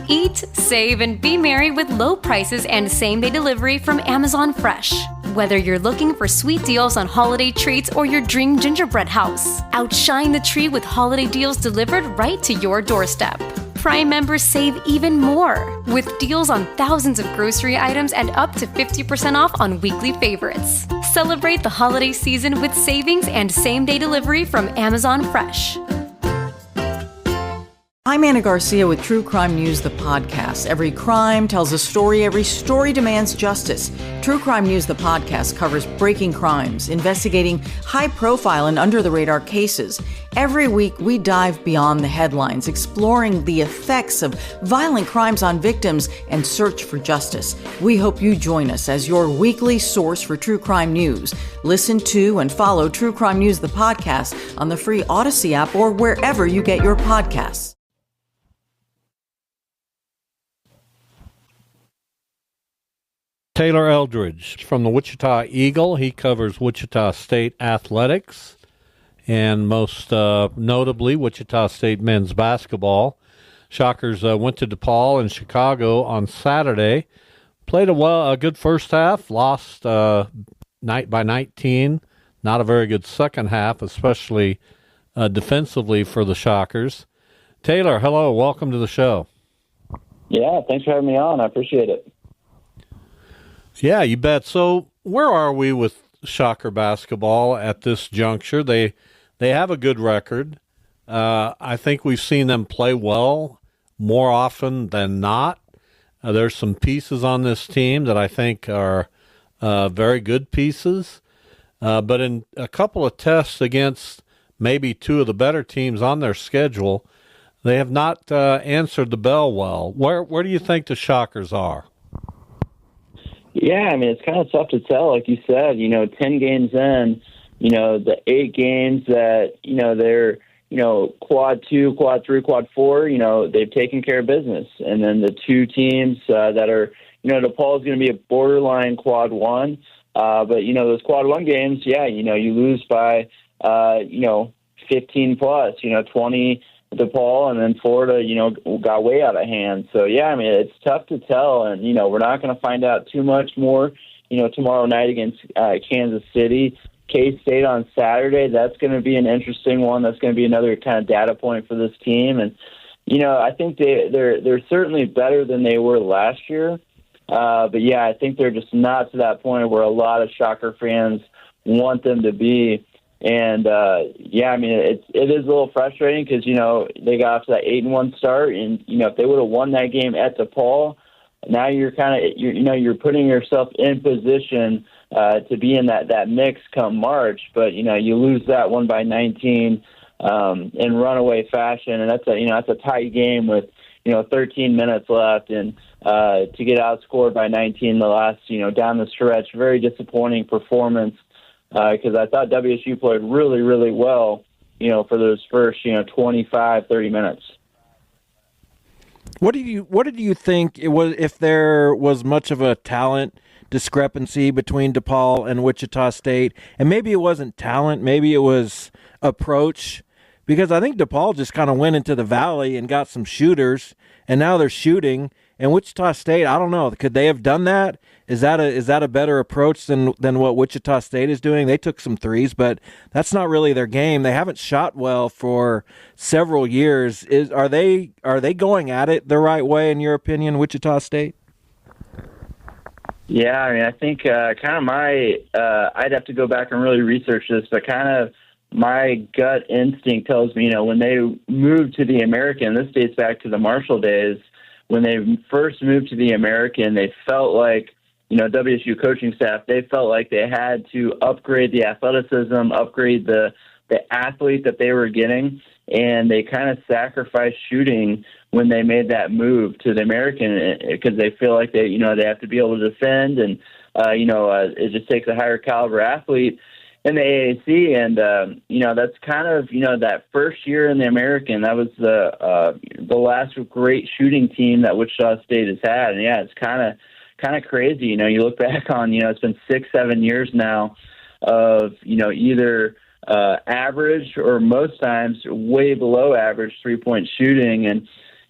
Eat, save, and be merry with low prices and same-day delivery from Amazon Fresh. Whether you're looking for sweet deals on holiday treats or your dream gingerbread house, outshine the tree with holiday deals delivered right to your doorstep. Prime members save even more with deals on thousands of grocery items and up to 50% off on weekly favorites. Celebrate the holiday season with savings and same-day delivery from Amazon Fresh. I'm Anna Garcia with True Crime News, the podcast. Every crime tells a story. Every story demands justice. True Crime News, the podcast, covers breaking crimes, investigating high-profile and under-the-radar cases. Every week, we dive beyond the headlines, exploring the effects of violent crimes on victims and search for justice. We hope you join us as your weekly source for true crime news. Listen to and follow True Crime News, the podcast, on the free Odyssey app or wherever you get your podcasts. Taylor Eldrige from the Wichita Eagle. He covers Wichita State athletics and most notably Wichita State men's basketball. Shockers went to DePaul and Chicago on Saturday. Played a good first half, lost by 19. Not a very good second half, especially defensively for the Shockers. Taylor, hello. Welcome to the show. Yeah, thanks for having me on. I appreciate it. Yeah, you bet. So where are we with Shocker basketball at this juncture? They have a good record. I think we've seen them play well more often than not. There's some pieces on this team that I think are very good pieces. But in a couple of tests against maybe two of the better teams on their schedule, they have not answered the bell well. Where do you think the Shockers are? Yeah, I mean, it's kind of tough to tell. Like you said, 10 games in, the 8 games that, they're, quad 2, quad 3, quad 4, they've taken care of business. And then the 2 teams that are, DePaul is going to be a borderline quad 1. But, those quad 1 games, you lose by, 15 plus, 20 DePaul, and then Florida, got way out of hand. So, yeah, I mean, it's tough to tell, and, we're not going to find out too much more, tomorrow night against Kansas City. K-State on Saturday, that's going to be an interesting one. That's going to be another kind of data point for this team. And, I think they're certainly better than they were last year. But, yeah, I think they're just not to that point where a lot of Shocker fans want them to be. And, I mean, it is a little frustrating because, they got off to that 8-1 start. And, if they would have won that game at DePaul, now you're you're putting yourself in position to be in that mix come March. But, you lose that one by 19 in runaway fashion. And that's a tight game with, 13 minutes left. And to get outscored by 19 the last, down the stretch, very disappointing performance. Because I thought WSU played really, really well, for those first, 25, 30 minutes. What did you think it was, if there was much of a talent discrepancy between DePaul and Wichita State? And maybe it wasn't talent, maybe it was approach, because I think DePaul just kind of went into the valley and got some shooters, and now they're shooting. And Wichita State, I don't know, could they have done that? Is that a better approach than what Wichita State is doing? They took some threes, but that's not really their game. They haven't shot well for several years. Are they going at it the right way, in your opinion, Wichita State? Yeah, I mean, I think kind of I'd have to go back and really research this, but kind of my gut instinct tells me, when they moved to the American, this dates back to the Marshall days, when they first moved to the American, they felt like, WSU coaching staff, they felt like they had to upgrade the athleticism, upgrade the athlete that they were getting, and they kind of sacrificed shooting when they made that move to the American because they feel like they have to be able to defend, and it just takes a higher caliber athlete in the AAC, and that's kind of that first year in the American, that was the last great shooting team that Wichita State has had, and yeah, it's kind of crazy. You look back on it's been 6-7 years now of either average or most times way below average 3-point shooting, and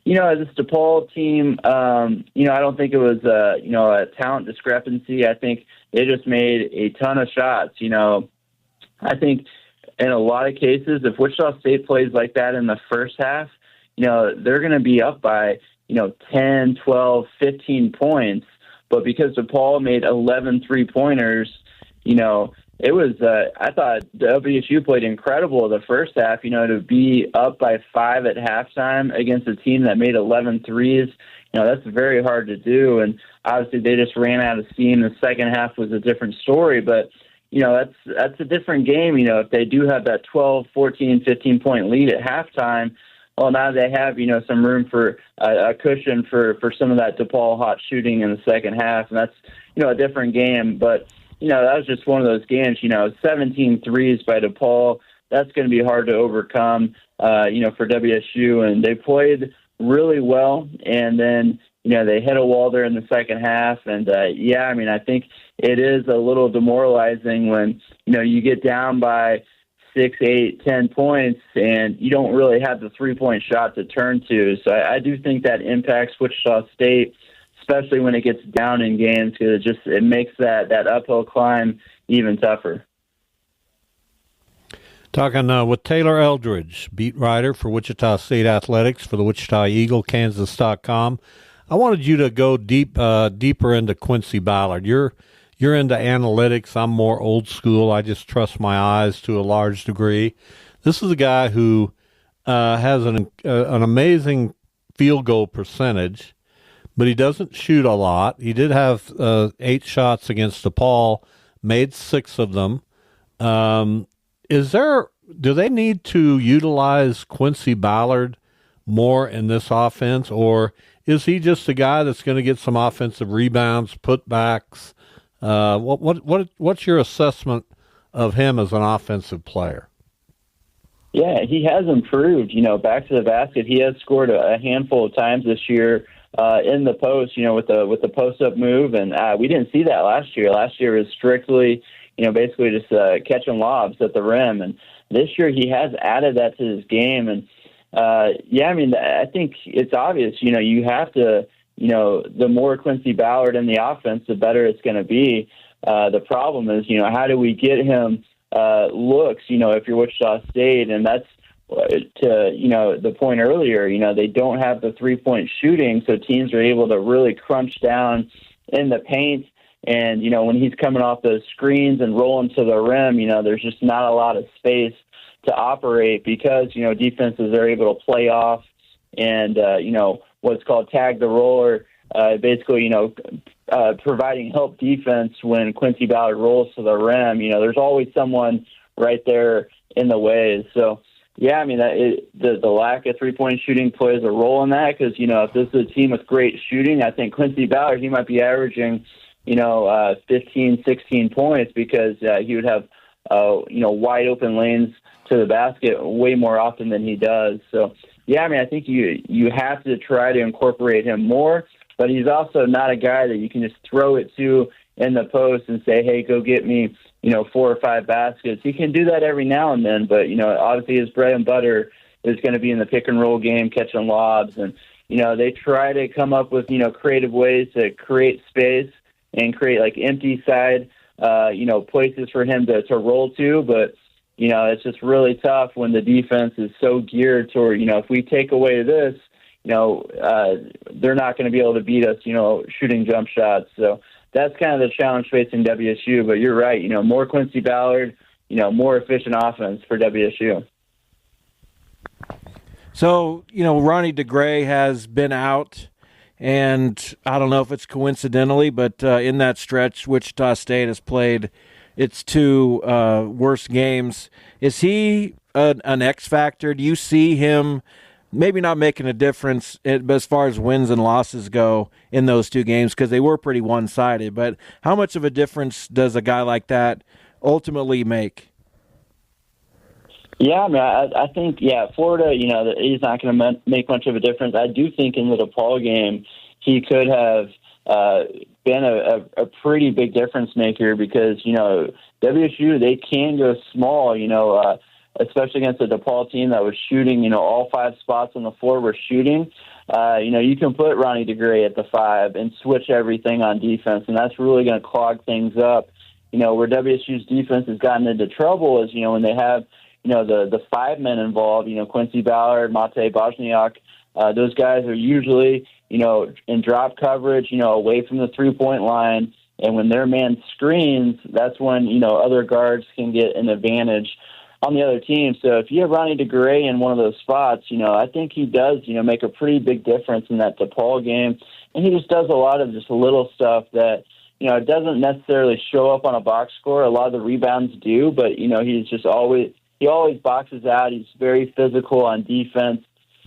this DePaul team, I don't think it was, a talent discrepancy. I think they just made a ton of shots. I think in a lot of cases, if Wichita State plays like that in the first half, they're going to be up by, 10, 12, 15 points. But because DePaul made 11 3-pointers, it was, I thought WSU played incredible the first half, to be up by 5 at halftime against a team that made 11 threes. That's very hard to do. And obviously they just ran out of steam. The second half was a different story, but that's a different game. If they do have that 12, 14, 15-point lead at halftime, well, now they have, some room for a cushion for some of that DePaul hot shooting in the second half. And that's, a different game. But, that was just one of those games, 17 threes by DePaul. That's going to be hard to overcome, for WSU. And they played really well. And then, they hit a wall there in the second half. And, I think it is a little demoralizing when, you get down by 6, 8, 10 points and you don't really have the three-point shot to turn to. So I do think that impacts Wichita State, especially when it gets down in games, because it makes that uphill climb even tougher. Talking with Taylor Eldrige, beat writer for Wichita State Athletics for the Wichita Eagle, Kansas.com. I wanted you to go deeper into Quincy Ballard. You're into analytics. I'm more old school. I just trust my eyes to a large degree. This is a guy who has an amazing field goal percentage, but he doesn't shoot a lot. He did have 8 shots against DePaul, made 6 of them. Do they need to utilize Quincy Ballard more in this offense, or is he just a guy that's going to get some offensive rebounds, putbacks? What's your assessment of him as an offensive player? Yeah, he has improved. Back to the basket, he has scored a handful of times this year in the post. With the post up move, and we didn't see that last year. Last year was strictly, basically just catching lobs at the rim, and this year he has added that to his game. And I think it's obvious. You have to. The more Quincy Ballard in the offense, the better it's going to be. The problem is, how do we get him looks, if you're Wichita State? And that's to, the point earlier, they don't have the three-point shooting, so teams are able to really crunch down in the paint. And, when he's coming off those screens and rolling to the rim, there's just not a lot of space to operate because, defenses are able to play off and, what's called tag the roller, basically, providing help defense when Quincy Ballard rolls to the rim. There's always someone right there in the way. So, the lack of three-point shooting plays a role in that because, if this is a team with great shooting, I think Quincy Ballard, he might be averaging, 15, 16 points because he would have, wide open lanes to the basket way more often than he does. So, I think you have to try to incorporate him more, but he's also not a guy that you can just throw it to in the post and say, hey, go get me, 4 or 5 baskets. He can do that every now and then, but, obviously his bread and butter is going to be in the pick and roll game, catching lobs. And, they try to come up with, creative ways to create space and create like empty side, places for him to roll to, but it's just really tough when the defense is so geared toward, if we take away this, they're not going to be able to beat us, shooting jump shots. So that's kind of the challenge facing WSU. But you're right, more Quincy Ballard, more efficient offense for WSU. So, Ronnie DeGray has been out, and I don't know if it's coincidentally, but in that stretch, Wichita State has played its 2 worst games. Is he an X factor? Do you see him maybe not making a difference as far as wins and losses go in those 2 games because they were pretty one-sided, but how much of a difference does a guy like that ultimately make? Yeah, I think, Florida, he's not going to make much of a difference. I do think in the DePaul game, he could have been a pretty big difference maker because, WSU, they can go small, especially against a DePaul team that was shooting, all 5 spots on the floor were shooting. you can put Ronnie DeGray at the 5 and switch everything on defense, and that's really going to clog things up. Where WSU's defense has gotten into trouble is, when they have, the 5 men involved, Quincy Ballard, Mate Bosniak, those guys are usually, in drop coverage, away from the 3-point line. And when their man screens, that's when, other guards can get an advantage on the other team. So if you have Ronnie DeGray in one of those spots, I think he does, make a pretty big difference in that DePaul game. And he just does a lot of just little stuff that, it doesn't necessarily show up on a box score. A lot of the rebounds do, but, he's just always boxes out. He's very physical on defense.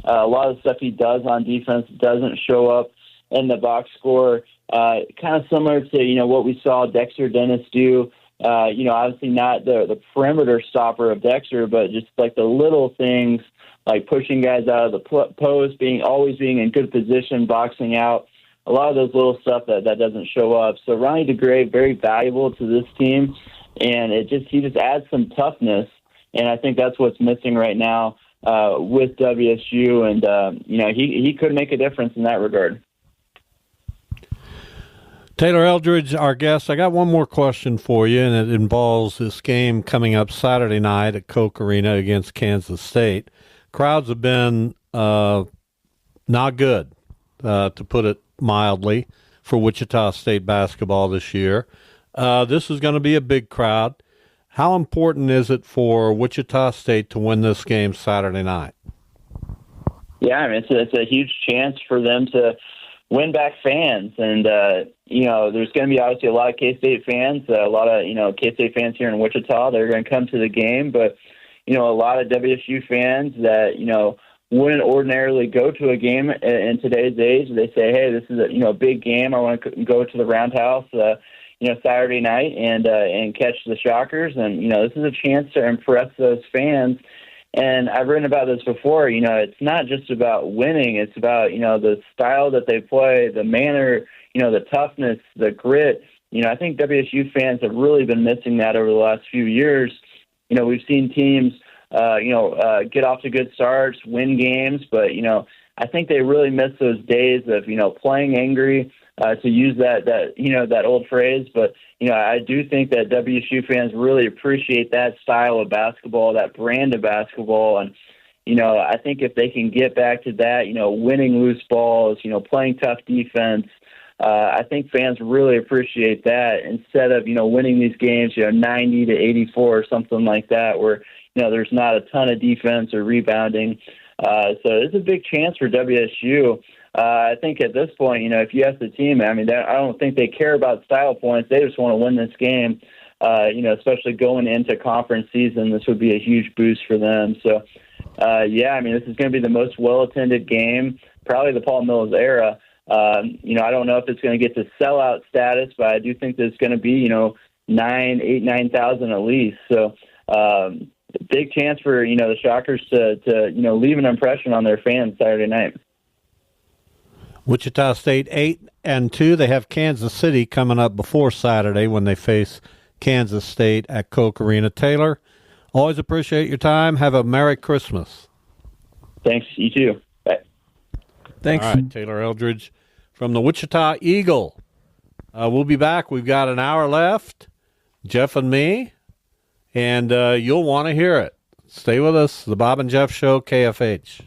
A lot of the stuff he does on defense doesn't show up in the box score. Kind of similar to, what we saw Dexter Dennis do. Obviously not the perimeter stopper of Dexter, but just like the little things like pushing guys out of the post, always being in good position, boxing out. A lot of those little stuff that doesn't show up. So Ronnie DeGray, very valuable to this team, and he just adds some toughness, and I think that's what's missing right now with WSU, and he could make a difference in that regard. Taylor Eldrige, our guest, I got one more question for you, and it involves this game coming up Saturday night at Koch Arena against Kansas State. Crowds have been not good, to put it mildly, for Wichita State basketball this year. This is going to be a big crowd. How important is it for Wichita State to win this game Saturday night? Yeah, it's a huge chance for them to win back fans. And, there's going to be obviously a lot of K-State fans, a lot of, K-State fans here in Wichita. They're going to come to the game. But, a lot of WSU fans that, wouldn't ordinarily go to a game in today's age. They say, hey, this is a big game. I want to go to the Roundhouse, Saturday night and catch the Shockers. And, this is a chance to impress those fans. And I've written about this before. It's not just about winning. It's about, the style that they play, the manner, the toughness, the grit. I think WSU fans have really been missing that over the last few years. We've seen teams get off to good starts, win games, but, I think they really miss those days of, playing angry, to use that old phrase. But, I do think that WSU fans really appreciate that style of basketball, that brand of basketball. And, I think if they can get back to that, winning loose balls, playing tough defense, I think fans really appreciate that instead of, winning these games, 90 to 84 or something like that, where, there's not a ton of defense or rebounding. So it's a big chance for WSU. I think at this point, if you ask the team, I don't think they care about style points. They just want to win this game, especially going into conference season. This would be a huge boost for them. So, this is going to be the most well-attended game, probably the Paul Mills era. I don't know if it's going to get to sellout status, but I do think there's going to be, 9,000 at least. So, big chance for, the Shockers to leave an impression on their fans Saturday night. Wichita State 8-2. They have Kansas City coming up before Saturday when they face Kansas State at Koch Arena. Taylor, always appreciate your time. Have a Merry Christmas. Thanks. You too. Bye. Thanks. All right, Taylor Eldrige from the Wichita Eagle. We'll be back. We've got an hour left, Jeff and me, and you'll want to hear it. Stay with us. The Bob and Jeff Show, KFH.